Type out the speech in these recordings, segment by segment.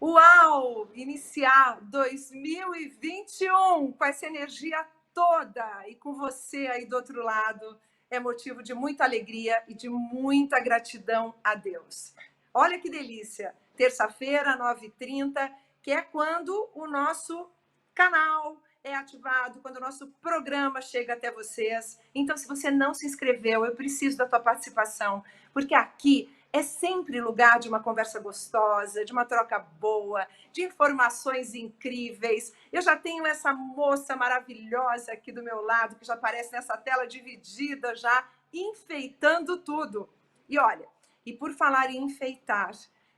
Uau! Iniciar 2021 com essa energia toda e com você aí do outro lado é motivo de muita alegria e de muita gratidão a Deus. Olha que delícia! Terça-feira, 9h30, que é quando o nosso canal é ativado, quando o nosso programa chega até vocês. Então, se você não se inscreveu, eu preciso da tua participação, porque aqui é sempre lugar de uma conversa gostosa, de uma troca boa, de informações incríveis. Eu já tenho essa moça maravilhosa aqui do meu lado, que já aparece nessa tela dividida, já enfeitando tudo. E olha, e por falar em enfeitar,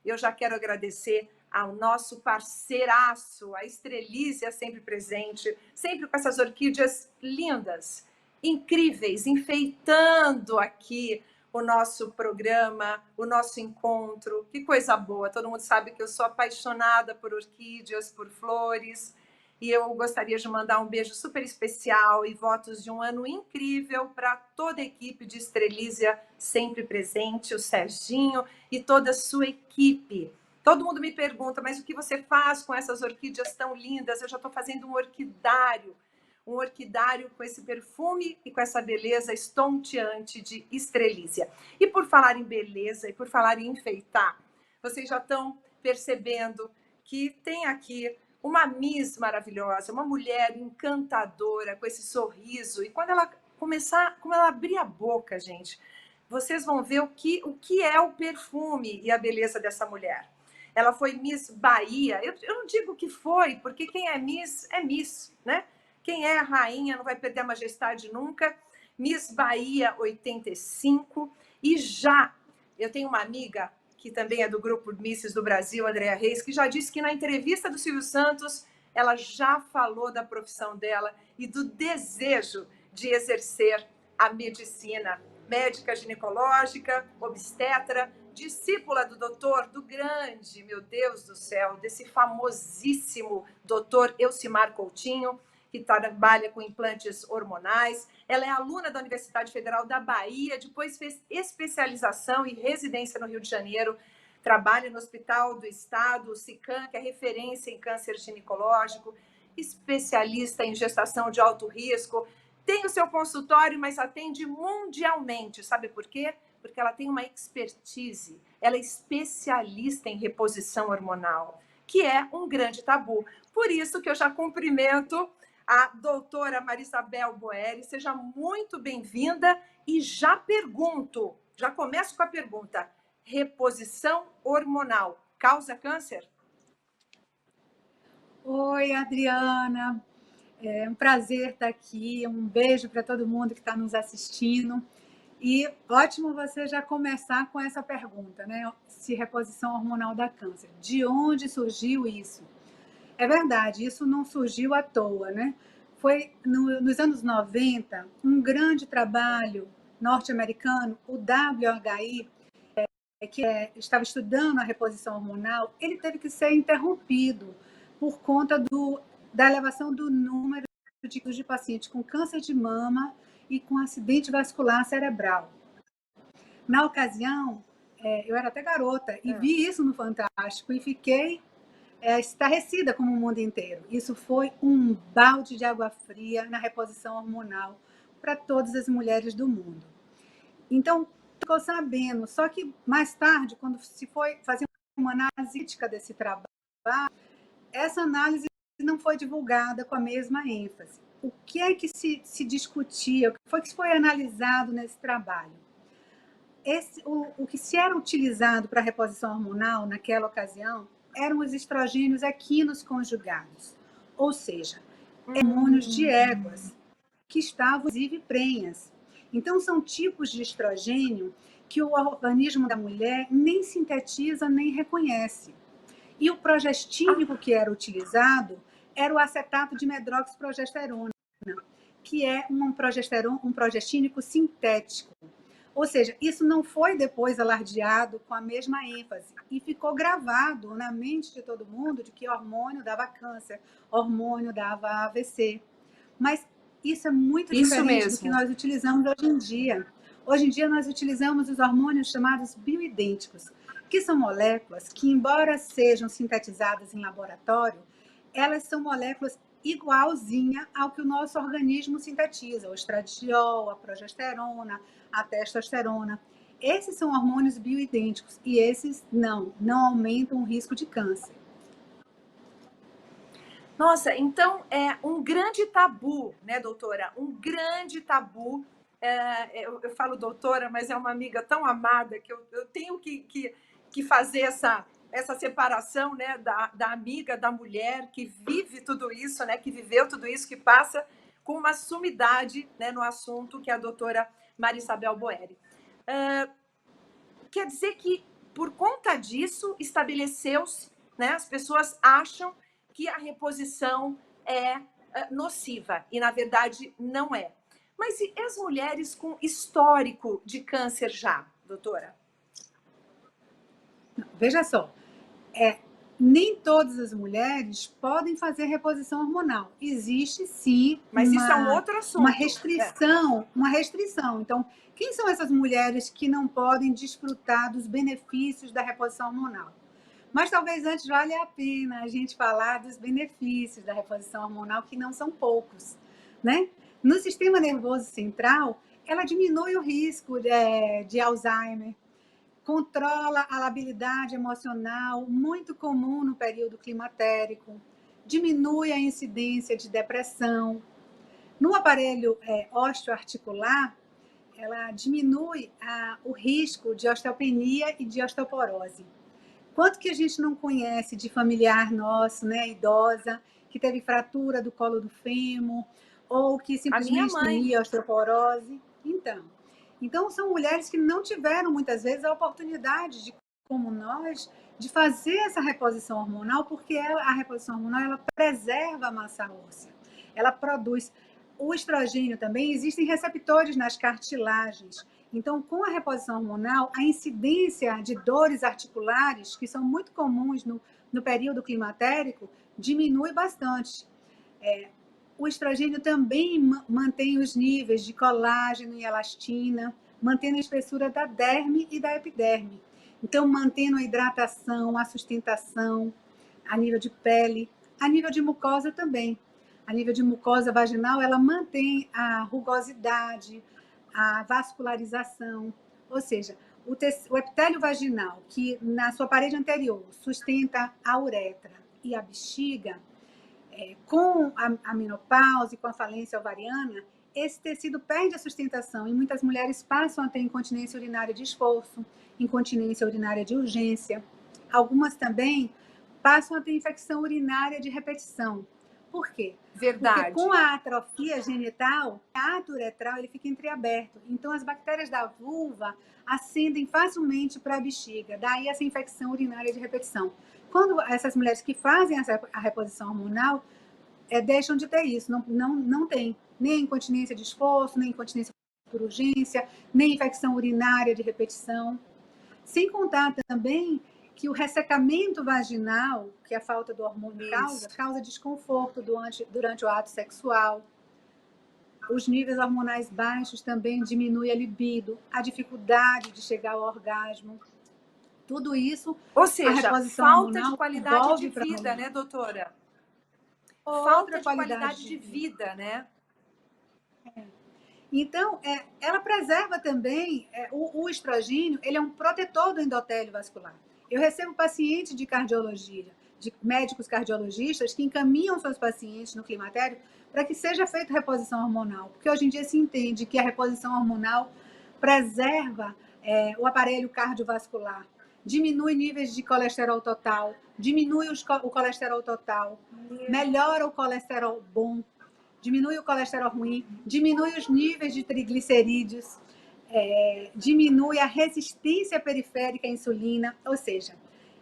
eu já quero agradecer ao nosso parceiraço, a Estrelízia, sempre presente, sempre com essas orquídeas lindas, incríveis, enfeitando aqui o nosso programa, o nosso encontro. Que coisa boa! Todo mundo sabe que eu sou apaixonada por orquídeas, por flores. E eu gostaria de mandar um beijo super especial e votos de um ano incrível para toda a equipe de Estrelízia sempre presente, o Serginho e toda a sua equipe. Todo mundo me pergunta, mas o que você faz com essas orquídeas tão lindas? Eu já estou fazendo um orquidário com esse perfume e com essa beleza estonteante de Estrelízia. E por falar em beleza e por falar em enfeitar, vocês já estão percebendo que tem aqui uma Miss maravilhosa, uma mulher encantadora, com esse sorriso. E quando ela abrir a boca, gente, vocês vão ver o que é o perfume e a beleza dessa mulher. Ela foi Miss Bahia. Eu não digo que foi, porque quem é Miss, né? Quem é a rainha não vai perder a majestade nunca. Miss Bahia 85. E já, eu tenho uma amiga que também é do grupo Misses do Brasil, Andréa Reis, que já disse que na entrevista do Silvio Santos, ela já falou da profissão dela e do desejo de exercer a medicina. Médica ginecológica, obstetra, discípula do doutor, do grande, meu Deus do céu, desse famosíssimo doutor Elcimar Coutinho, que trabalha com implantes hormonais. Ela é aluna da Universidade Federal da Bahia, depois fez especialização e residência no Rio de Janeiro, trabalha no Hospital do Estado, o SICAM, que é referência em câncer ginecológico, especialista em gestação de alto risco, tem o seu consultório, mas atende mundialmente. Sabe por quê? Porque ela tem uma expertise, ela é especialista em reposição hormonal, que é um grande tabu. Por isso que eu já cumprimento a doutora Marisabel Boeri, seja muito bem-vinda e já começo com a pergunta: reposição hormonal causa câncer? Oi, Adriana, é um prazer estar aqui, um beijo para todo mundo que está nos assistindo. E ótimo você já começar com essa pergunta, né? Se reposição hormonal dá câncer. De onde surgiu isso? É verdade, isso não surgiu à toa, né? Foi nos anos 90, um grande trabalho norte-americano, o WHI, estava estudando a reposição hormonal, ele teve que ser interrompido por conta da elevação do número de pacientes com câncer de mama e com acidente vascular cerebral. Na ocasião, eu era até garota e vi isso no Fantástico e fiquei estarrecida como o mundo inteiro. Isso foi um balde de água fria na reposição hormonal para todas as mulheres do mundo. Então, ficou sabendo, só que mais tarde, quando se foi fazer uma análise crítica desse trabalho, essa análise não foi divulgada com a mesma ênfase. O que é que se discutia, o que foi analisado nesse trabalho? O que se era utilizado para a reposição hormonal naquela ocasião eram os estrogênios equinos conjugados, ou seja, hormônios de éguas, que estavam inclusive prenhas. Então, são tipos de estrogênio que o organismo da mulher nem sintetiza nem reconhece. E o progestínico que era utilizado era o acetato de medroxiprogesterona, que é um progestínico sintético. Ou seja, isso não foi depois alardeado com a mesma ênfase e ficou gravado na mente de todo mundo de que hormônio dava câncer, hormônio dava AVC. Mas isso é muito diferente do que nós utilizamos hoje em dia. Hoje em dia, nós utilizamos os hormônios chamados bioidênticos, que são moléculas que, embora sejam sintetizadas em laboratório, elas são moléculas igualzinha ao que o nosso organismo sintetiza, o estradiol, a progesterona, a testosterona. Esses são hormônios bioidênticos e esses não aumentam o risco de câncer. Nossa, então é um grande tabu, né, doutora? Um grande tabu. Eu falo doutora, mas é uma amiga tão amada que eu tenho que fazer essa separação, né, da amiga, da mulher que vive tudo isso, né, que viveu tudo isso, que passa com uma sumidade, né, no assunto, que é a doutora Maria Isabel Boeri. Quer dizer que, por conta disso, estabeleceu-se, né, as pessoas acham que a reposição é nociva, e na verdade não é. Mas e as mulheres com histórico de câncer já, doutora? Veja só, nem todas as mulheres podem fazer reposição hormonal. Existe sim, mas isso é um outro assunto. Uma restrição. Então, quem são essas mulheres que não podem desfrutar dos benefícios da reposição hormonal? Mas talvez antes valha a pena a gente falar dos benefícios da reposição hormonal, que não são poucos, né? No sistema nervoso central, ela diminui o risco de Alzheimer, controla a labilidade emocional, muito comum no período climatérico, diminui a incidência de depressão. No aparelho osteoarticular, ela diminui o risco de osteopenia e de osteoporose. Quanto que a gente não conhece de familiar nosso, né, idosa, que teve fratura do colo do fêmur, ou que simplesmente tem osteoporose? Então, são mulheres que não tiveram, muitas vezes, a oportunidade de, como nós, de fazer essa reposição hormonal, porque a reposição hormonal, ela preserva a massa óssea, ela produz o estrogênio também, existem receptores nas cartilagens. Então, com a reposição hormonal, a incidência de dores articulares, que são muito comuns no período climatérico, diminui bastante. O estrogênio também mantém os níveis de colágeno e elastina, mantendo a espessura da derme e da epiderme. Então, mantendo a hidratação, a sustentação, a nível de pele, a nível de mucosa também. A nível de mucosa vaginal, ela mantém a rugosidade, a vascularização, ou seja, o epitélio vaginal, que na sua parede anterior sustenta a uretra e a bexiga, com a menopausa e com a falência ovariana, esse tecido perde a sustentação e muitas mulheres passam a ter incontinência urinária de esforço, incontinência urinária de urgência. Algumas também passam a ter infecção urinária de repetição. Por quê? Verdade. Porque com a atrofia genital, o ato uretral ele fica entreaberto. Então, as bactérias da vulva ascendem facilmente para a bexiga. Daí essa infecção urinária de repetição. Quando essas mulheres que fazem a reposição hormonal deixam de ter isso, não tem nem incontinência de esforço, nem incontinência por urgência, nem infecção urinária de repetição. Sem contar também que o ressecamento vaginal, que a falta do hormônio causa desconforto durante o ato sexual. Os níveis hormonais baixos também diminuem a libido, a dificuldade de chegar ao orgasmo. Tudo isso, ou seja, falta de qualidade de vida, né, doutora? Falta de qualidade de vida, né? Então, ela preserva também, o estrogênio, ele é um protetor do endotélio vascular. Eu recebo pacientes de cardiologia, de médicos cardiologistas que encaminham seus pacientes no climatério para que seja feita reposição hormonal, porque hoje em dia se entende que a reposição hormonal preserva o aparelho cardiovascular, diminui níveis de colesterol total, diminui o colesterol total, melhora o colesterol bom, diminui o colesterol ruim, diminui os níveis de triglicerídeos, diminui a resistência periférica à insulina, ou seja,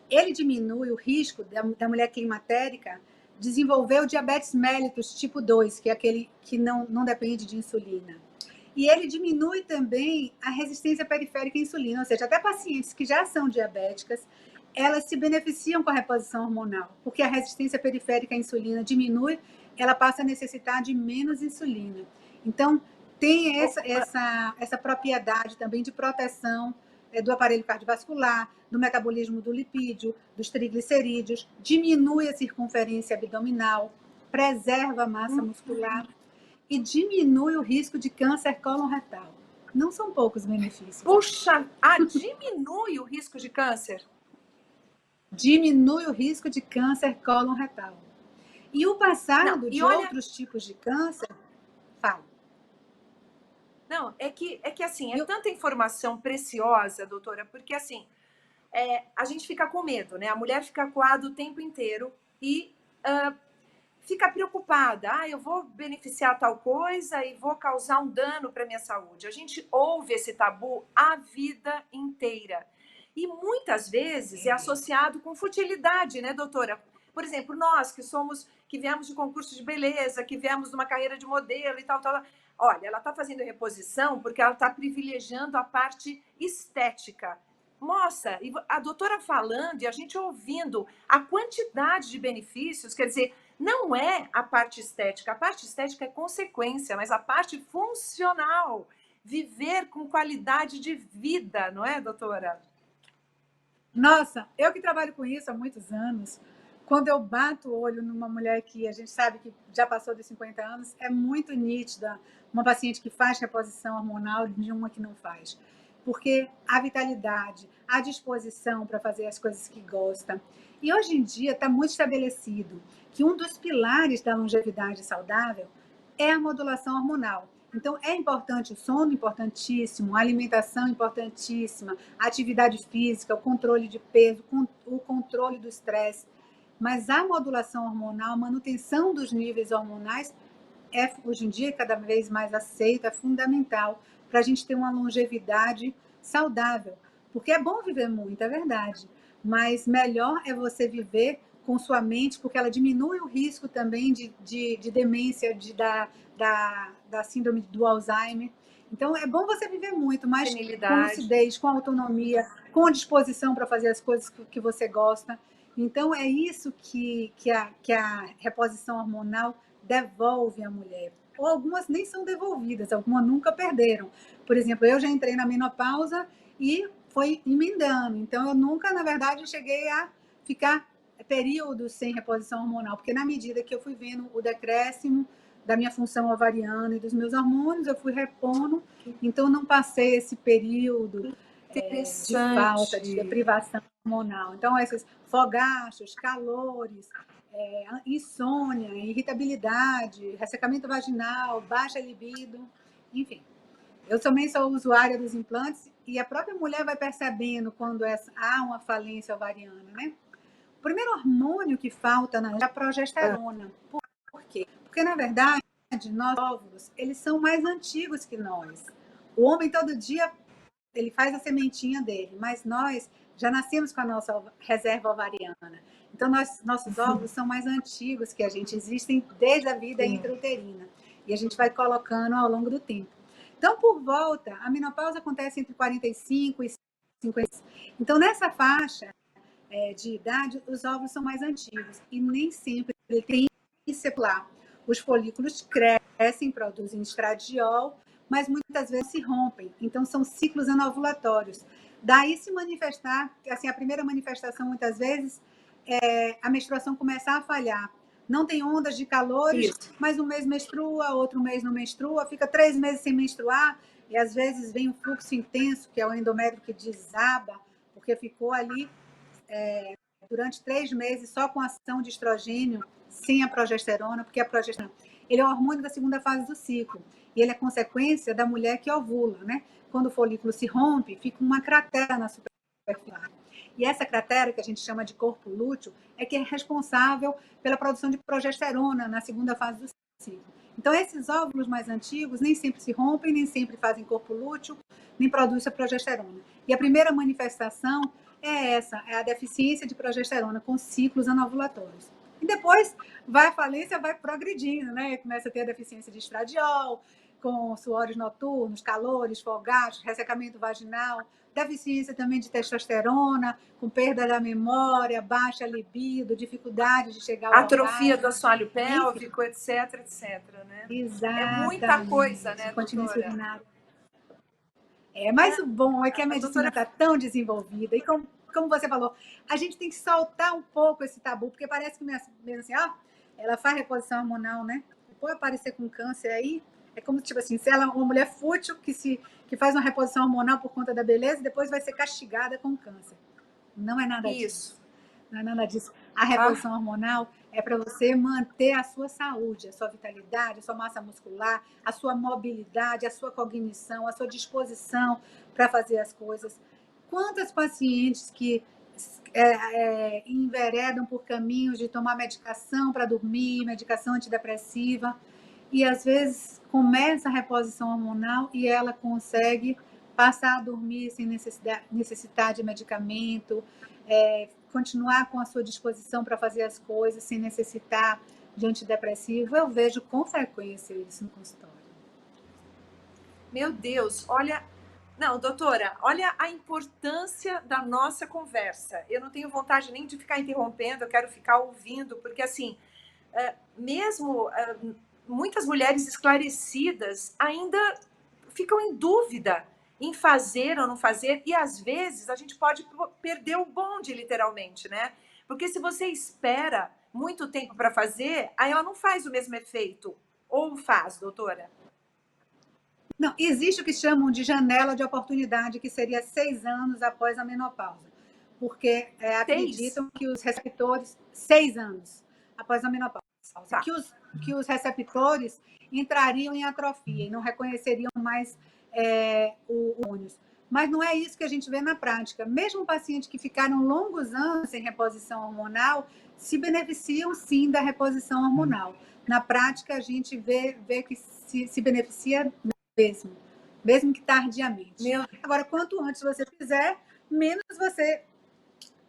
ele diminui o risco da mulher climatérica desenvolver o diabetes mellitus tipo 2, que é aquele que não depende de insulina. E ele diminui também a resistência periférica à insulina, ou seja, até pacientes que já são diabéticas, elas se beneficiam com a reposição hormonal, porque a resistência periférica à insulina diminui, ela passa a necessitar de menos insulina. Então, tem essa propriedade também de proteção do aparelho cardiovascular, do metabolismo do lipídio, dos triglicerídeos, diminui a circunferência abdominal, preserva a massa muscular e diminui o risco de câncer coloretal. Não são poucos benefícios. Puxa, diminui o risco de câncer? Diminui o risco de câncer coloretal. E o passado de outros tipos de câncer, fala. Não, é que assim, é tanta informação preciosa, doutora, porque assim, a gente fica com medo, né? A mulher fica coada o tempo inteiro e fica preocupada. Eu vou beneficiar tal coisa e vou causar um dano para minha saúde. A gente ouve esse tabu a vida inteira. E muitas vezes é associado com futilidade, né, doutora? Por exemplo, nós que viemos de concurso de beleza, que viemos de uma carreira de modelo e tal. Olha, ela está fazendo reposição porque ela está privilegiando a parte estética. Nossa, e a doutora falando e a gente ouvindo a quantidade de benefícios, quer dizer, não é a parte estética é consequência, mas a parte funcional, viver com qualidade de vida, não é, doutora? Nossa, eu que trabalho com isso há muitos anos, quando eu bato o olho numa mulher que a gente sabe que já passou dos 50 anos, é muito nítida uma paciente que faz reposição hormonal de uma que não faz. Porque a vitalidade, a disposição para fazer as coisas que gosta. E hoje em dia está muito estabelecido que um dos pilares da longevidade saudável é a modulação hormonal. Então, é importante o sono, importantíssimo, a alimentação, importantíssima, a atividade física, o controle de peso, o controle do estresse. Mas a modulação hormonal, a manutenção dos níveis hormonais, hoje em dia, cada vez mais aceita, é fundamental para a gente ter uma longevidade saudável. Porque é bom viver muito, é verdade. Mas melhor é você viver com sua mente, porque ela diminui o risco também de demência, da síndrome do Alzheimer. Então, é bom você viver muito, mas com lucidez, com autonomia, com disposição para fazer as coisas que você gosta. Então, é isso que a reposição hormonal devolve à mulher. Ou algumas nem são devolvidas, algumas nunca perderam. Por exemplo, eu já entrei na menopausa e foi emendando. Então, eu nunca, na verdade, cheguei a ficar períodos sem reposição hormonal, porque na medida que eu fui vendo o decréscimo da minha função ovariana e dos meus hormônios, eu fui repondo, então não passei esse período de falta, de privação hormonal. Então, esses fogachos, calores, insônia, irritabilidade, ressecamento vaginal, baixa libido, enfim. Eu também sou usuária dos implantes e a própria mulher vai percebendo quando há uma falência ovariana, né? O primeiro hormônio que falta é a progesterona. Por quê? Porque, na verdade, nós óvulos, eles são mais antigos que nós. O homem, todo dia, ele faz a sementinha dele, mas nós já nascemos com a nossa reserva ovariana. Então, nossos óvulos são mais antigos que a gente, existem desde a vida intrauterina. E a gente vai colocando ao longo do tempo. Então, por volta, a menopausa acontece entre 45 e 50. Então, nessa faixa de idade, os óvulos são mais antigos e nem sempre ele tem que cepular. Os folículos crescem, produzem estradiol, mas muitas vezes se rompem. Então, são ciclos anovulatórios. Daí se manifestar, assim, a primeira manifestação, muitas vezes, a menstruação começa a falhar. Não tem ondas de calores, mas um mês menstrua, outro mês não menstrua, fica 3 meses sem menstruar, e às vezes vem um fluxo intenso, que é o endométrio que desaba, porque ficou ali durante 3 meses só com ação de estrogênio, sem a progesterona, porque a progesterona ele é o hormônio da segunda fase do ciclo, e ele é consequência da mulher que ovula, né? Quando o folículo se rompe, fica uma cratera na superfície. E essa cratera, que a gente chama de corpo lúteo, é que é responsável pela produção de progesterona na segunda fase do ciclo. Então, esses óvulos mais antigos nem sempre se rompem, nem sempre fazem corpo lúteo, nem produzem a progesterona. E a primeira manifestação é a deficiência de progesterona com ciclos anovulatórios. E depois vai a falência, vai progredindo, né? Começa a ter a deficiência de estradiol, com suores noturnos, calores, fogachos, ressecamento vaginal, deficiência também de testosterona, com perda da memória, baixa libido, dificuldade de chegar ao Atrofia do orgasmo, assoalho enfim. pélvico, etc, etc, né? É muita coisa, Exatamente, né, incontinência doutora? urinária. Mas o bom é que a A medicina doutora está tão desenvolvida, e como você falou, a gente tem que soltar um pouco esse tabu, porque parece que mesmo assim, ela faz reposição hormonal, né? Depois aparecer com câncer aí, é como tipo assim, se ela é uma mulher fútil que faz uma reposição hormonal por conta da beleza, depois vai ser castigada com câncer. Não é nada isso. disso. Não é nada disso. A Ah, reposição hormonal é para você manter a sua saúde, a sua vitalidade, a sua massa muscular, a sua mobilidade, a sua cognição, a sua disposição para fazer as coisas. Quantas pacientes que enveredam por caminhos de tomar medicação para dormir, medicação antidepressiva, e às vezes começa a reposição hormonal e ela consegue passar a dormir sem necessitar de medicamento, continuar com a sua disposição para fazer as coisas sem necessitar de antidepressivo. Eu vejo com frequência isso no consultório. meu Deus, olha. Não, doutora, olha a importância da nossa conversa. Eu não tenho vontade nem de ficar interrompendo, eu quero ficar ouvindo, porque assim, mesmo muitas mulheres esclarecidas ainda ficam em dúvida em fazer ou não fazer, e às vezes a gente pode perder o bonde, literalmente, né? Porque se você espera muito tempo para fazer, aí ela não faz o mesmo efeito. Ou faz, doutora? Não, existe o que chamam de janela de oportunidade, que seria 6 anos após a menopausa, porque 6? acreditam que os receptores, 6 anos após a menopausa, Tá. que os receptores entrariam em atrofia e não reconheceriam mais o hormônios. Mas não é isso que a gente vê na prática. Mesmo pacientes que ficaram longos anos sem reposição hormonal se beneficiam sim da reposição hormonal. Na prática, a gente vê que se beneficia mesmo que tardiamente. Meu, Agora, quanto antes você fizer, menos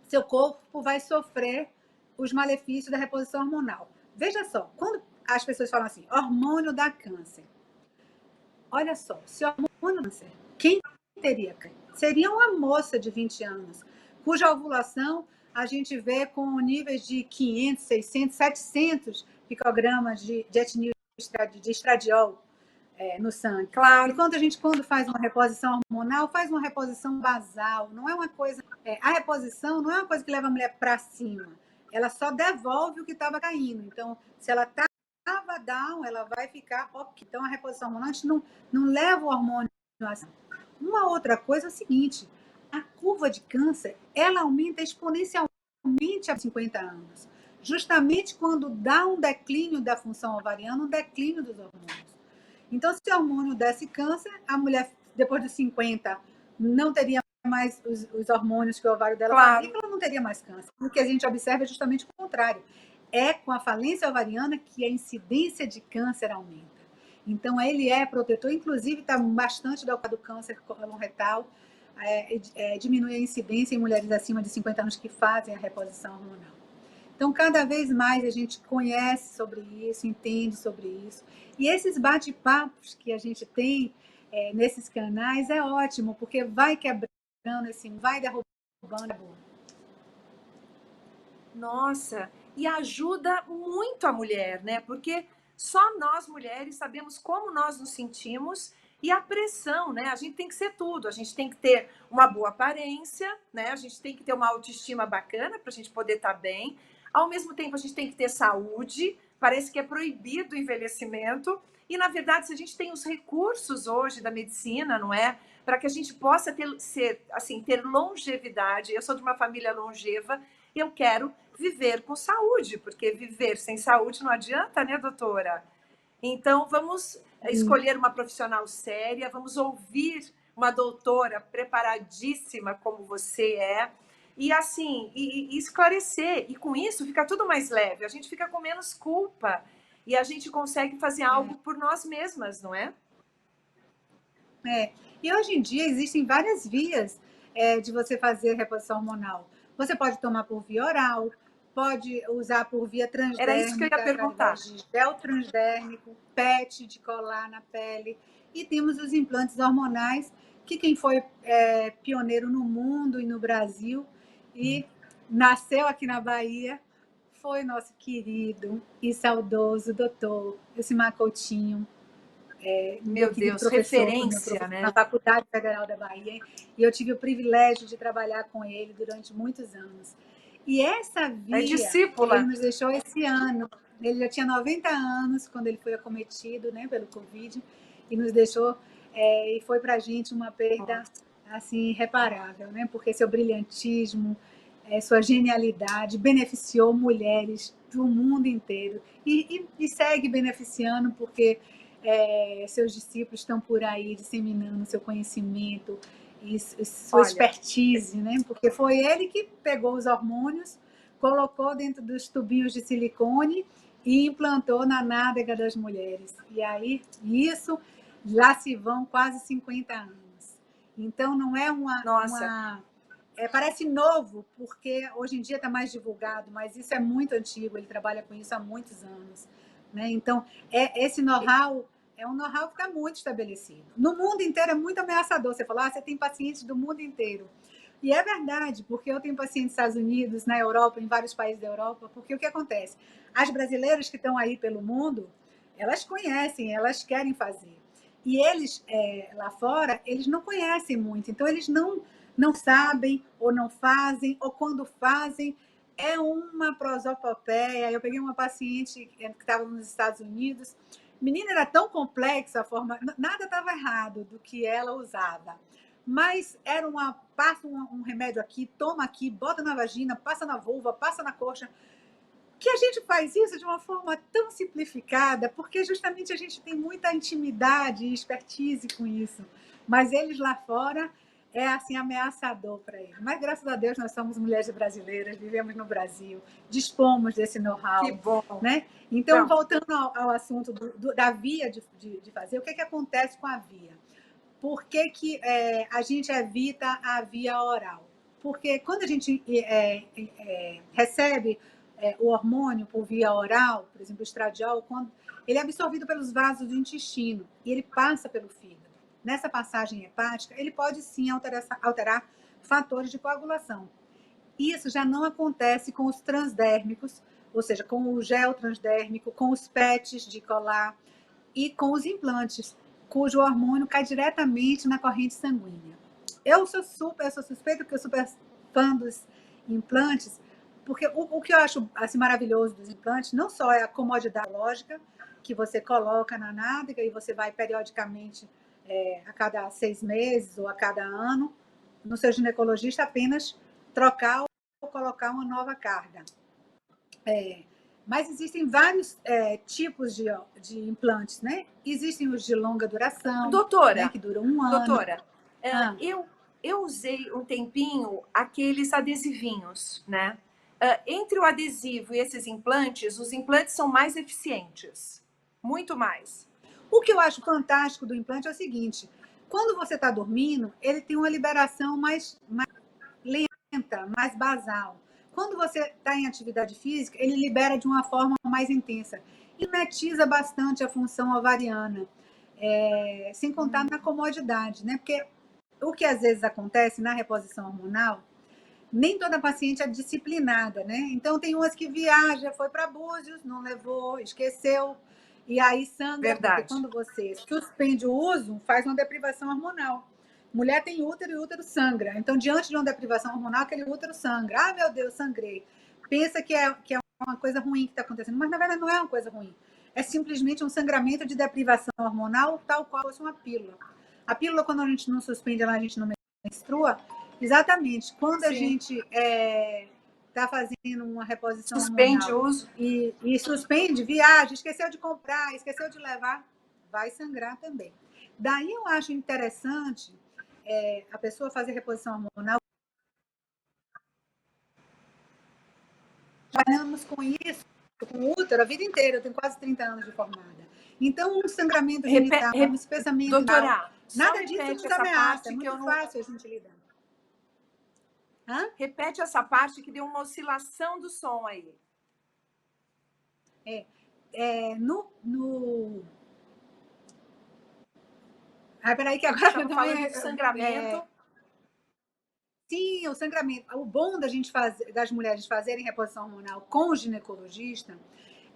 seu corpo vai sofrer os malefícios da reposição hormonal. Veja só, quando as pessoas falam assim, hormônio dá câncer. Olha só, se o hormônio dá câncer, quem teria câncer? Seria uma moça de 20 anos, cuja ovulação a gente vê com níveis de 500, 600, 700 picogramas de etnil de estradiol no sangue. E claro. quando faz uma reposição hormonal, faz uma reposição basal, não é uma coisa. A reposição não é uma coisa que leva a mulher para cima, ela só devolve o que estava caindo. Então, se ela estava down, ela vai ficar ok. Então, a reposição hormonal, a gente não leva o hormônio assim. Uma outra coisa é o seguinte: a curva de câncer ela aumenta exponencialmente aos 50 anos, justamente quando dá um declínio da função ovariana, um declínio dos hormônios. Então, se o hormônio desse câncer, a mulher, depois dos 50, não teria mais os hormônios que o ovário dela Claro. fabrica, ela não teria mais câncer. O que a gente observa é justamente o contrário. É com a falência ovariana que a incidência de câncer aumenta. Então, ele é protetor, inclusive está bastante do câncer coloretal, diminui a incidência em mulheres acima de 50 anos que fazem a reposição hormonal. Então, cada vez mais a gente conhece sobre isso, entende sobre isso. E esses bate-papos que a gente tem nesses canais é ótimo, porque vai quebrando, assim, vai derrubando. Nossa, e ajuda muito a mulher, né? Porque só nós mulheres sabemos como nós nos sentimos e a pressão, né? A gente tem que ser tudo. A gente tem que ter uma boa aparência, né? A gente tem que ter uma autoestima bacana para a gente poder estar bem. Ao mesmo tempo, a gente tem que ter saúde. Parece que é proibido o envelhecimento. E, na verdade, se a gente tem os recursos hoje da medicina, não é? Para que a gente possa ter longevidade. Eu sou de uma família longeva. Eu quero viver com saúde, porque viver sem saúde não adianta, né, doutora? Então, vamos escolher uma profissional séria, vamos ouvir uma doutora preparadíssima como você é, e assim, e esclarecer. E com isso fica tudo mais leve, a gente fica com menos culpa e a gente consegue fazer algo por nós mesmas, não é? E hoje em dia existem várias vias de você fazer reposição hormonal. Você pode tomar por via oral, pode usar por via Era isso que eu ia transdérmica, perguntar. através de gel transdérmico, PET de colar na pele. E temos os implantes hormonais, que quem foi pioneiro no mundo e no Brasil e nasceu aqui na Bahia foi nosso querido e saudoso doutor Elcimar Coutinho, meu querido Deus, professor, foi meu referência, professor na né? Faculdade Federal da Bahia, e eu tive o privilégio de trabalhar com ele durante muitos anos. E essa É via, ele discípula. nos deixou esse ano, ele já tinha 90 anos quando ele foi acometido, né, pelo Covid, e nos deixou, e foi para a gente uma perda assim irreparável, né, porque seu brilhantismo, sua genialidade beneficiou mulheres do mundo inteiro e segue beneficiando porque seus discípulos estão por aí disseminando seu conhecimento e sua expertise, né? Porque foi ele que pegou os hormônios, colocou dentro dos tubinhos de silicone e implantou na nádega das mulheres. E aí, isso, lá se vão quase 50 anos. Então, não é parece novo, porque hoje em dia está mais divulgado, mas isso é muito antigo, ele trabalha com isso há muitos anos. Né? Então, esse know-how é um know-how que está muito estabelecido. No mundo inteiro é muito ameaçador. Você falou, você tem pacientes do mundo inteiro. E é verdade, porque eu tenho pacientes nos Estados Unidos, na Europa, em vários países da Europa, porque o que acontece? As brasileiras que estão aí pelo mundo, elas conhecem, elas querem fazer. E eles, lá fora, eles não conhecem muito, então eles não sabem, ou não fazem, ou quando fazem, é uma prosopopeia. Eu peguei uma paciente que estava nos Estados Unidos, menina, era tão complexa a forma, nada estava errado do que ela usava, mas era passa um remédio aqui, toma aqui, bota na vagina, passa na vulva, passa na coxa, que a gente faz isso de uma forma tão simplificada, porque justamente a gente tem muita intimidade e expertise com isso, mas eles lá fora é assim ameaçador para eles. Mas graças a Deus nós somos mulheres brasileiras, vivemos no Brasil, dispomos desse know-how. Que bom. Né? Então, voltando ao assunto da via de fazer, o que acontece com a via? Por que a gente evita a via oral? Porque quando a gente recebe o hormônio por via oral, por exemplo, o estradiol, ele é absorvido pelos vasos do intestino e ele passa pelo fígado. Nessa passagem hepática, ele pode sim alterar fatores de coagulação. Isso já não acontece com os transdérmicos, ou seja, com o gel transdérmico, com os PETs de colar e com os implantes, cujo hormônio cai diretamente na corrente sanguínea. Eu sou suspeita, porque eu sou super fã dos implantes, porque o que eu acho assim, maravilhoso dos implantes não só é a comodidade lógica, que você coloca na nádega e você vai periodicamente, a cada 6 meses ou a cada ano, no seu ginecologista apenas trocar ou colocar uma nova carga. Mas existem vários tipos de implantes, né? Existem os de longa duração, doutora, né, que duram um ano. Doutora, eu usei um tempinho aqueles adesivinhos, né? Entre o adesivo e esses implantes, os implantes são mais eficientes. Muito mais. O que eu acho fantástico do implante é o seguinte: quando você está dormindo, ele tem uma liberação mais lenta, mais basal. Quando você está em atividade física, ele libera de uma forma mais intensa. E metiza bastante a função ovariana. Sem contar na comodidade, né? Porque o que às vezes acontece na reposição hormonal, nem toda paciente é disciplinada, né? Então tem umas que viaja, foi para Búzios, não levou, esqueceu, e aí sangra. Verdade. Porque quando você suspende o uso, faz uma deprivação hormonal. Mulher tem útero e o útero sangra. Então, diante de uma deprivação hormonal, aquele útero sangra. Ah, meu Deus, sangrei. Pensa que é uma coisa ruim que está acontecendo, mas na verdade não é uma coisa ruim. É simplesmente um sangramento de deprivação hormonal, tal qual fosse uma pílula. A pílula, quando a gente não suspende ela, a gente não menstrua. Exatamente. Quando Sim. a gente está fazendo uma reposição suspende hormonal o uso e suspende, viaja, esqueceu de comprar, esqueceu de levar, vai sangrar também. Daí eu acho interessante a pessoa fazer reposição hormonal. Trabalhamos com isso, com o útero, a vida inteira. Eu tenho quase 30 anos de formada. Então, um sangramento genital, um espessamento... Doutora, nada disso nos ameaça. É muito fácil a gente lidar. Repete essa parte que deu uma oscilação do som aí. peraí, que agora Estamos falando de sangramento. Sim, o sangramento. O bom das mulheres fazerem reposição hormonal com o ginecologista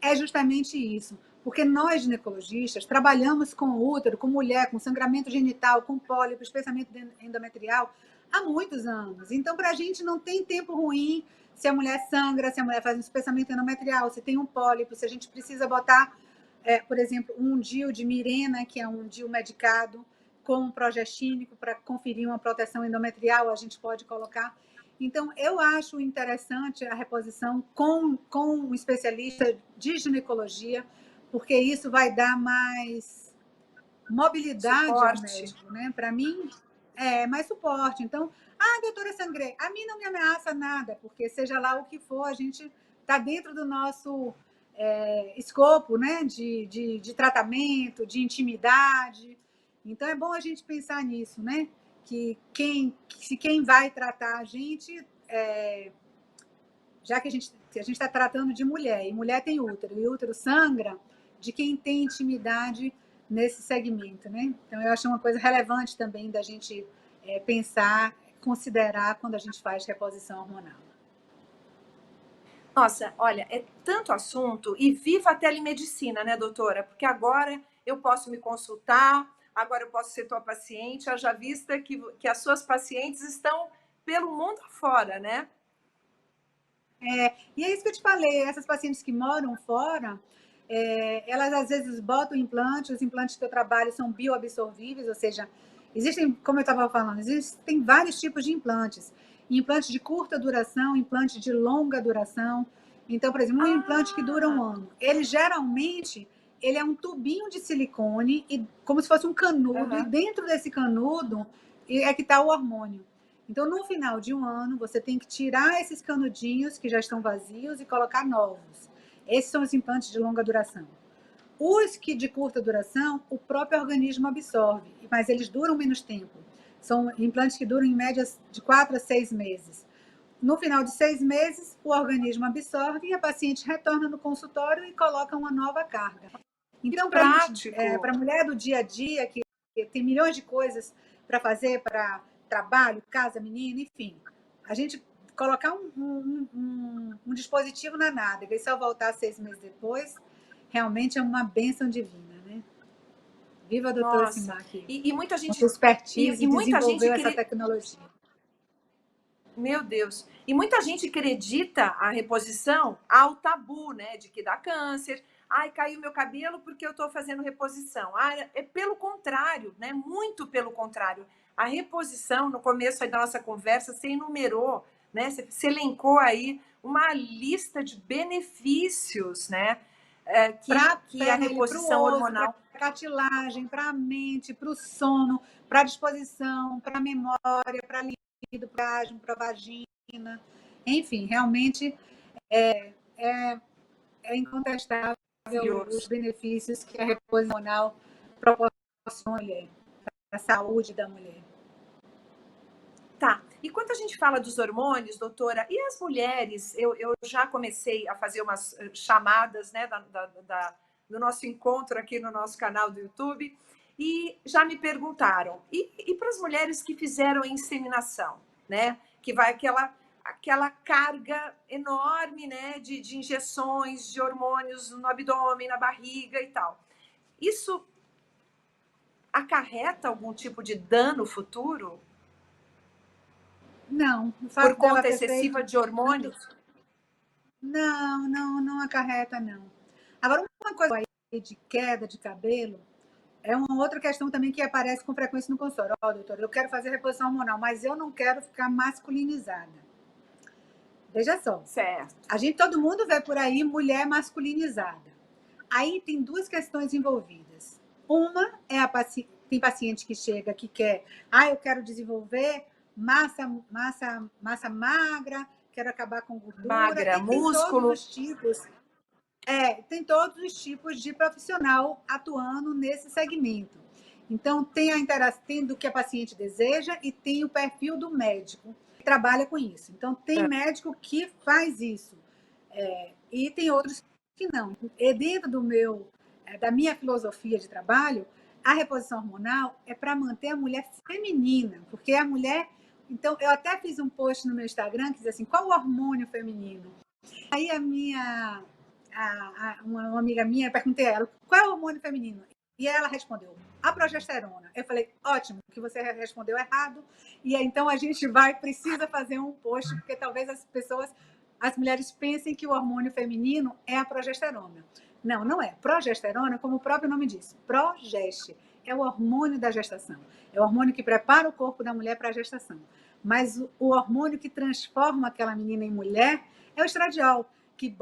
é justamente isso. Porque nós, ginecologistas, trabalhamos com útero, com mulher, com sangramento genital, com pólipo, especialmente endometrial, há muitos anos. Então, para a gente não tem tempo ruim se a mulher sangra, se a mulher faz um espessamento endometrial, se tem um pólipo, se a gente precisa botar, por exemplo, um DIU de Mirena, que é um DIU medicado, com um progestínico para conferir uma proteção endometrial, a gente pode colocar. Então, eu acho interessante a reposição com um especialista de ginecologia, porque isso vai dar mais mobilidade Suporte. ao médico, né? Para mim, mais suporte. Então, doutora, sangrei. A mim não me ameaça nada, porque seja lá o que for, a gente está dentro do nosso escopo, né? De tratamento, de intimidade. Então, é bom a gente pensar nisso, né? Que quem vai tratar a gente, já que a gente está tratando de mulher, e mulher tem útero, e útero sangra, de quem tem intimidade nesse segmento, né? Então, eu acho uma coisa relevante também da gente pensar, considerar quando a gente faz reposição hormonal. Nossa, olha, é tanto assunto e viva a telemedicina, né, doutora? Porque agora eu posso me consultar, agora eu posso ser tua paciente, haja vista que as suas pacientes estão pelo mundo afora, né? E é isso que eu te falei, essas pacientes que moram fora, elas às vezes botam implante, os implantes que eu trabalho são bioabsorvíveis, ou seja, existem, como eu estava falando, existem vários tipos de implantes. Implante de curta duração, implante de longa duração. Então, por exemplo, um implante que dura 1 ano, ele geralmente é um tubinho de silicone, e como se fosse um canudo, e dentro desse canudo é que está o hormônio. Então, no final de 1 ano, você tem que tirar esses canudinhos que já estão vazios e colocar novos. Esses são os implantes de longa duração. Os que de curta duração, o próprio organismo absorve, mas eles duram menos tempo. São implantes que duram em média de 4 a 6 meses. No final de 6 meses, o organismo absorve e a paciente retorna no consultório e coloca uma nova carga. Então, para a mulher do dia a dia, que tem milhões de coisas para fazer, para trabalho, casa, menino, enfim, a gente colocar um dispositivo na nádega e só voltar 6 meses depois, realmente é uma bênção divina, né? Viva a doutora Simac. E muita gente... Com expertise, desenvolveu essa tecnologia. Meu Deus. E muita gente acredita a reposição ao tabu, né? De que dá câncer. Ai, caiu meu cabelo porque eu estou fazendo reposição. É pelo contrário, né? Muito pelo contrário. A reposição, no começo aí da nossa conversa, você enumerou, né? Você elencou aí uma lista de benefícios, né? Que a reposição hormonal... Para a cartilagem, para a mente, para o sono, para a disposição, para a memória, para a libido, para a vagina. Enfim, realmente é incontestável os benefícios que a reposição hormonal proporciona para a saúde da mulher. Tá. E quando a gente fala dos hormônios, doutora, e as mulheres? Eu já comecei a fazer umas chamadas, né, do nosso encontro aqui no nosso canal do YouTube, e já me perguntaram, e para as mulheres que fizeram a inseminação, né? Que vai aquela carga enorme, né, de injeções de hormônios no abdômen, na barriga e tal. Isso acarreta algum tipo de dano futuro? Não. Por conta excessiva de hormônios? Não acarreta, não. Agora, uma coisa aí de queda de cabelo é uma outra questão também que aparece com frequência no consultório. Doutora, eu quero fazer reposição hormonal, mas eu não quero ficar masculinizada. Veja só. Certo. Todo mundo vê por aí mulher masculinizada. Aí tem 2 questões envolvidas. Uma é tem paciente que chega que quer, eu quero desenvolver massa magra, quero acabar com gordura. Magra, músculo. Tem todos os tipos de profissional atuando nesse segmento. Então, tem do que a paciente deseja e tem o perfil do médico que trabalha com isso. Então, tem médico que faz isso. E tem outros que não. E dentro da minha filosofia de trabalho, a reposição hormonal é para manter a mulher feminina, porque a mulher... Então, eu até fiz um post no meu Instagram que diz assim, qual o hormônio feminino? Aí uma amiga minha, perguntei a ela, qual é o hormônio feminino? E ela respondeu, a progesterona. Eu falei, ótimo, que você respondeu errado. E aí, então a gente precisa fazer um post, porque talvez as mulheres pensem que o hormônio feminino é a progesterona. Não, não é. Progesterona, como o próprio nome diz, progeste, é o hormônio da gestação. É o hormônio que prepara o corpo da mulher para a gestação. Mas o hormônio que transforma aquela menina em mulher é o estradiol, que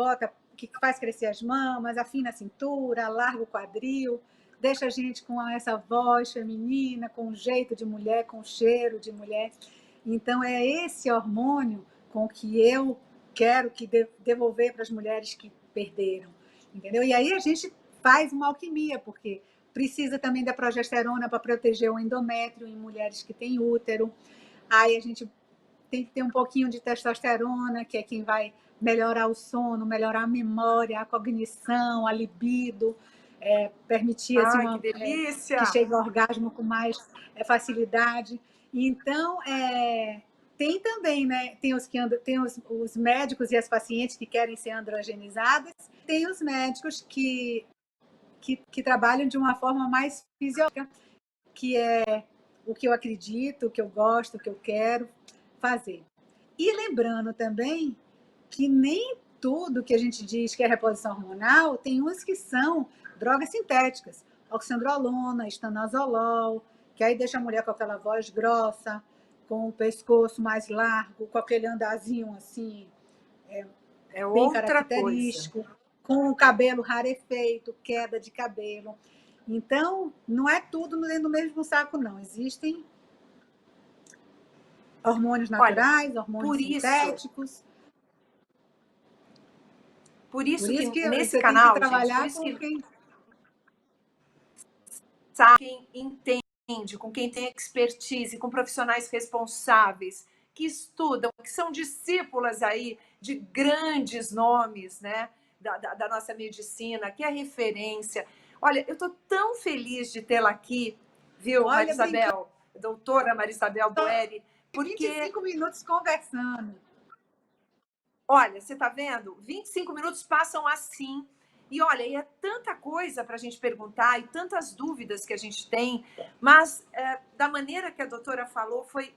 faz crescer as mamas, afina a cintura, alarga o quadril, deixa a gente com essa voz feminina, com um jeito de mulher, com um cheiro de mulher. Então, é esse hormônio com que eu quero devolver para as mulheres que perderam, entendeu? E aí a gente faz uma alquimia, porque precisa também da progesterona para proteger o endométrio em mulheres que têm útero. Aí a gente tem que ter um pouquinho de testosterona, que é quem vai melhorar o sono, melhorar a memória, a cognição, a libido, permitir assim, Ai, que delícia! que chegue ao orgasmo com mais facilidade. Então, tem também, né? Tem os médicos e as pacientes que querem ser androgenizadas, tem os médicos que trabalham de uma forma mais fisiológica, que é o que eu acredito, o que eu gosto, o que eu quero fazer. E lembrando também que nem tudo que a gente diz que é reposição hormonal, tem uns que são drogas sintéticas, oxandrolona, estanozolol, que aí deixa a mulher com aquela voz grossa, com o pescoço mais largo, com aquele andazinho assim, bem característico, coisa. com o cabelo rarefeito, queda de cabelo. Então, não é tudo dentro do mesmo saco, não. Existem hormônios naturais, Olha, hormônios sintéticos. Por isso que nesse você tem que canal, gente, por trabalhar isso com que quem sabe, quem entende, com quem tem expertise, com profissionais responsáveis, que estudam, que são discípulas aí de grandes nomes, né, da nossa medicina, que é referência. Olha, eu estou tão feliz de tê-la aqui, viu, olha, brincando, Marisabel, doutora Marisabel Boeri, porque 25 minutos conversando. olha, você está vendo? 25 minutos passam assim. E olha, e é tanta coisa para a gente perguntar e tantas dúvidas que a gente tem, mas da maneira que a doutora falou foi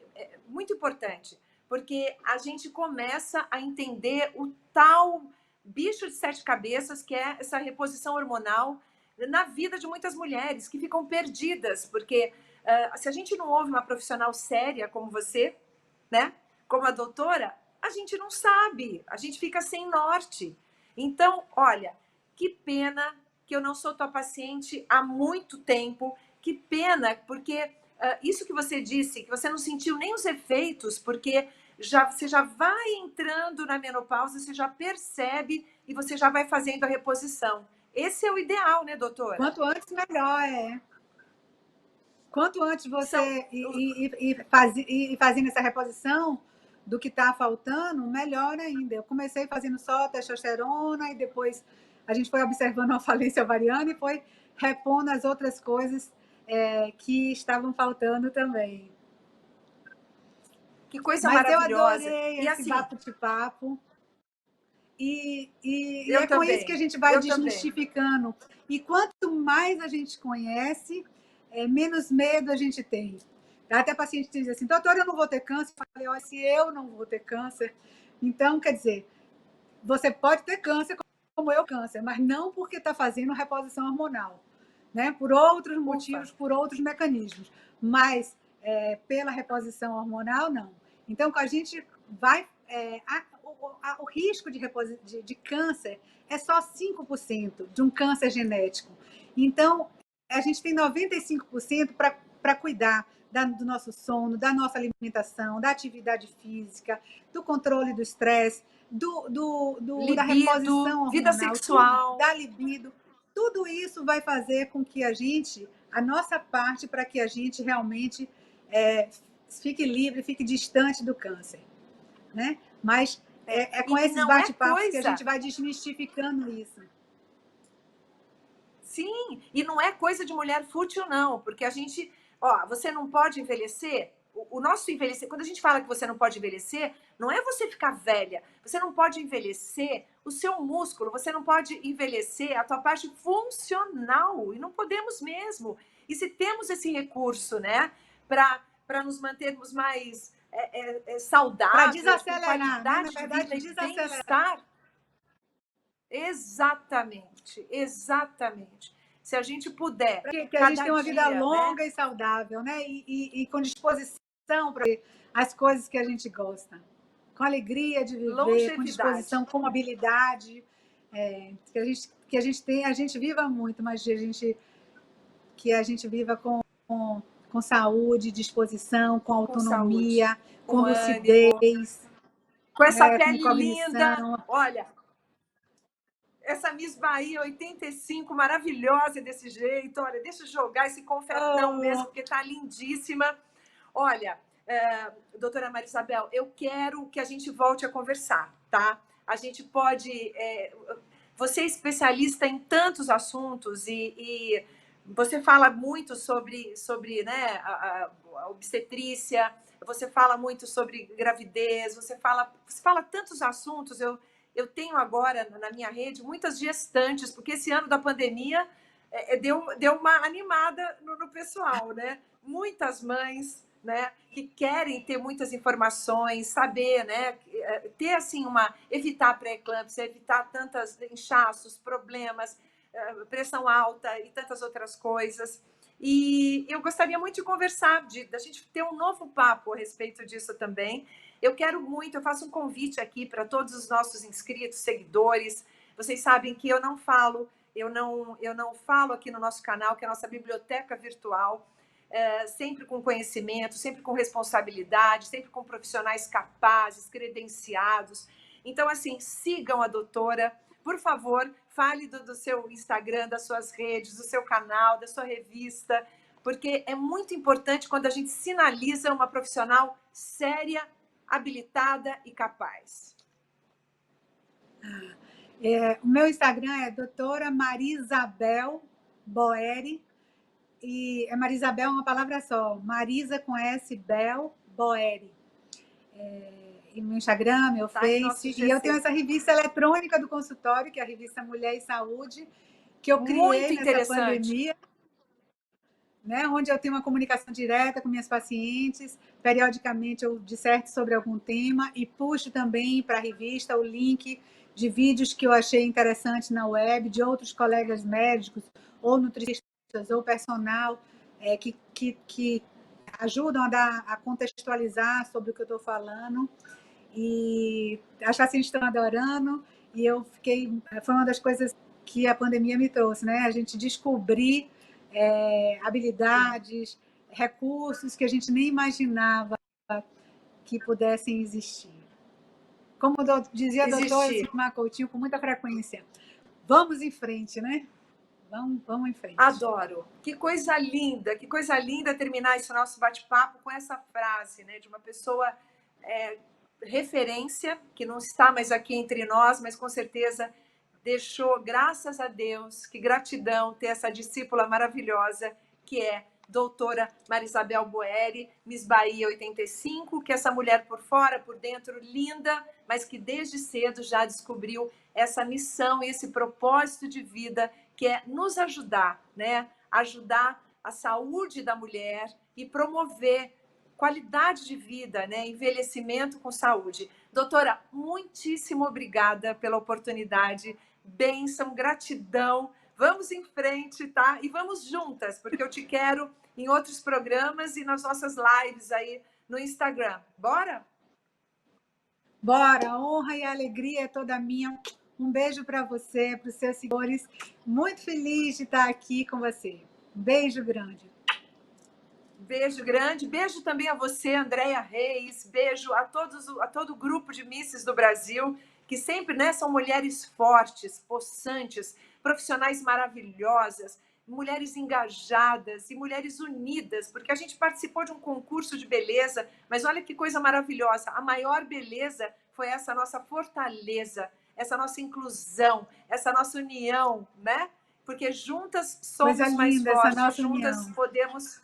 muito importante, porque a gente começa a entender o tal bicho de sete cabeças que é essa reposição hormonal na vida de muitas mulheres que ficam perdidas, porque se a gente não ouve uma profissional séria como você, né, como a doutora, a gente não sabe, a gente fica sem norte. Então, olha, que pena que eu não sou tua paciente há muito tempo, que pena, porque isso que você disse, que você não sentiu nem os efeitos, porque você já vai entrando na menopausa, você já percebe e você já vai fazendo a reposição. Esse é o ideal, né, doutora? Quanto antes, melhor, Quanto antes São você ir fazendo essa reposição do que está faltando, melhor ainda. Eu comecei fazendo só testosterona e depois a gente foi observando a falência ovariana e foi repondo as outras coisas que estavam faltando também. Que coisa Mas eu maravilhosa. adorei E esse assim, bate-papo. E eu é com isso que a também, gente vai eu também. desmistificando. E quanto mais a gente conhece, menos medo a gente tem. Até paciente diz assim, doutora, eu não vou ter câncer. Eu falei, olha, se eu não vou ter câncer, então, quer dizer, você pode ter câncer como eu câncer, mas não porque está fazendo reposição hormonal, né? Por outros motivos, por outros mecanismos. Mas pela reposição hormonal, não. Então, a gente vai... o risco de câncer é só 5% de um câncer genético. Então, a gente tem 95% para cuidar do nosso sono, da nossa alimentação, da atividade física, do controle do estresse, da reposição Libido, vida hormonal, sexual. da libido. Tudo isso vai fazer com que a nossa parte, para que a gente realmente fique livre, fique distante do câncer, né? Mas com esses bate-papos que a gente vai desmistificando isso. Sim, e não é coisa de mulher fútil, não, porque a gente, ó, você não pode envelhecer. O nosso envelhecer, quando a gente fala que você não pode envelhecer, não é você ficar velha. Você não pode envelhecer o seu músculo, você não pode envelhecer a tua parte funcional, e não podemos mesmo. E se temos esse recurso, né, para nos mantermos mais Para saudáveis, com desacelerar, né? Na qualidade de verdade, vida e desacelerar. bem-estar, exatamente, exatamente. Se a gente puder, Que a gente cada tenha uma vida dia, né? longa e saudável, né? E com disposição para as coisas que a gente gosta. Com alegria de viver, com Longevidade. disposição, com habilidade. Que a gente tem, a gente viva muito, mas que a gente viva com saúde, disposição, com Com saúde, autonomia, com com ânimo, lucidez, com essa né? Com pele linda. cognição. Olha, essa Miss Bahia 85, maravilhosa desse jeito. Olha, deixa eu jogar esse confetão mesmo, porque tá lindíssima. Olha, doutora Maria Isabel, eu quero que a gente volte a conversar, tá? A gente pode... você é especialista em tantos assuntos e você fala muito sobre né, a obstetrícia, você fala muito sobre gravidez, você fala tantos assuntos. Eu tenho agora na minha rede muitas gestantes, porque esse ano da pandemia deu uma animada no pessoal, né? Muitas mães, né, que querem ter muitas informações, saber, né, ter assim evitar pré-eclâmpsia, evitar tantos inchaços, problemas, pressão alta e tantas outras coisas. E eu gostaria muito de conversar, da gente ter um novo papo a respeito disso também. Eu quero muito, eu faço um convite aqui para todos os nossos inscritos, seguidores. Vocês sabem que eu não falo aqui no nosso canal, que é a nossa biblioteca virtual, sempre com conhecimento, sempre com responsabilidade, sempre com profissionais capazes, credenciados. Então, assim, sigam a doutora. Por favor, fale do seu Instagram, das suas redes, do seu canal, da sua revista, porque é muito importante quando a gente sinaliza uma profissional séria, habilitada e capaz. O meu Instagram é doutora Marisabel Boeri, e Marisabel é uma palavra só, Marisa com S, Bel, Boeri. E meu Instagram, meu Face, e eu tenho essa revista eletrônica do consultório, que é a revista Mulher e Saúde, que eu criei nessa pandemia, né, onde eu tenho uma comunicação direta com minhas pacientes. Periodicamente eu disserto sobre algum tema e puxo também para a revista o link de vídeos que eu achei interessante na web, de outros colegas médicos, ou nutricionistas, ou personal, que ajudam a contextualizar sobre o que eu estou falando. E as pacientes estão adorando, e foi uma das coisas que a pandemia me trouxe, né? A gente descobrir habilidades, recursos que a gente nem imaginava que pudessem existir. Como dizia a doutora Sigmar Coutinho com muita frequência, vamos em frente, né? Vamos em frente. Adoro. Que coisa linda terminar esse nosso bate-papo com essa frase, né, de uma pessoa referência, que não está mais aqui entre nós, mas com certeza deixou, graças a Deus, que gratidão ter essa discípula maravilhosa, que é doutora Marisabel Boeri, Miss Bahia 85, que essa mulher por fora, por dentro, linda, mas que desde cedo já descobriu essa missão e esse propósito de vida, que é nos ajudar, né? Ajudar a saúde da mulher e promover qualidade de vida, né? Envelhecimento com saúde. Doutora, muitíssimo obrigada pela oportunidade. Bênção, gratidão. Vamos em frente, tá? E vamos juntas, porque eu te quero em outros programas e nas nossas lives aí no Instagram. Bora? Bora! A honra e a alegria é toda minha. Um beijo para você, para os seus seguidores. Muito feliz de estar aqui com você. Um beijo grande. Beijo grande. Beijo também a você, Andréia Reis. Beijo a todo o grupo de misses do Brasil, que sempre, né, são mulheres fortes, possantes, profissionais maravilhosas, mulheres engajadas e mulheres unidas, porque a gente participou de um concurso de beleza, mas olha que coisa maravilhosa. A maior beleza foi essa nossa fortaleza, essa nossa inclusão, essa nossa união, né? porque juntas somos Coisa mais linda essa fortes, nossa juntas união. podemos,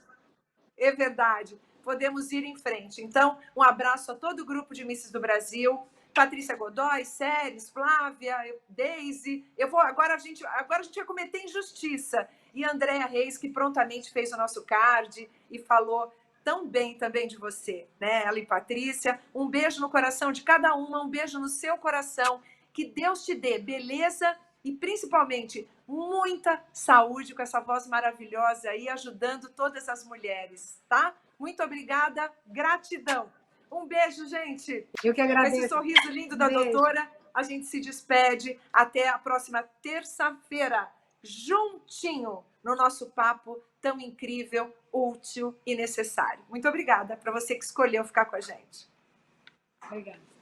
é verdade, podemos ir em frente. Então, um abraço a todo o grupo de Misses do Brasil, Patrícia Godoy, Séries, Flávia, Deise. Agora a gente vai cometer injustiça. E Andréa Reis, que prontamente fez o nosso card e falou tão bem também de você, né? Ela e Patrícia. Um beijo no coração de cada uma, um beijo no seu coração. Que Deus te dê beleza e principalmente muita saúde com essa voz maravilhosa aí, ajudando todas as mulheres, tá? Muito obrigada, gratidão. Um beijo, gente. Eu que Com esse agradeço. sorriso lindo Um da beijo. doutora, a gente se despede. Até a próxima terça-feira, juntinho, no nosso papo tão incrível, útil e necessário. Muito obrigada para você que escolheu ficar com a gente. Obrigada.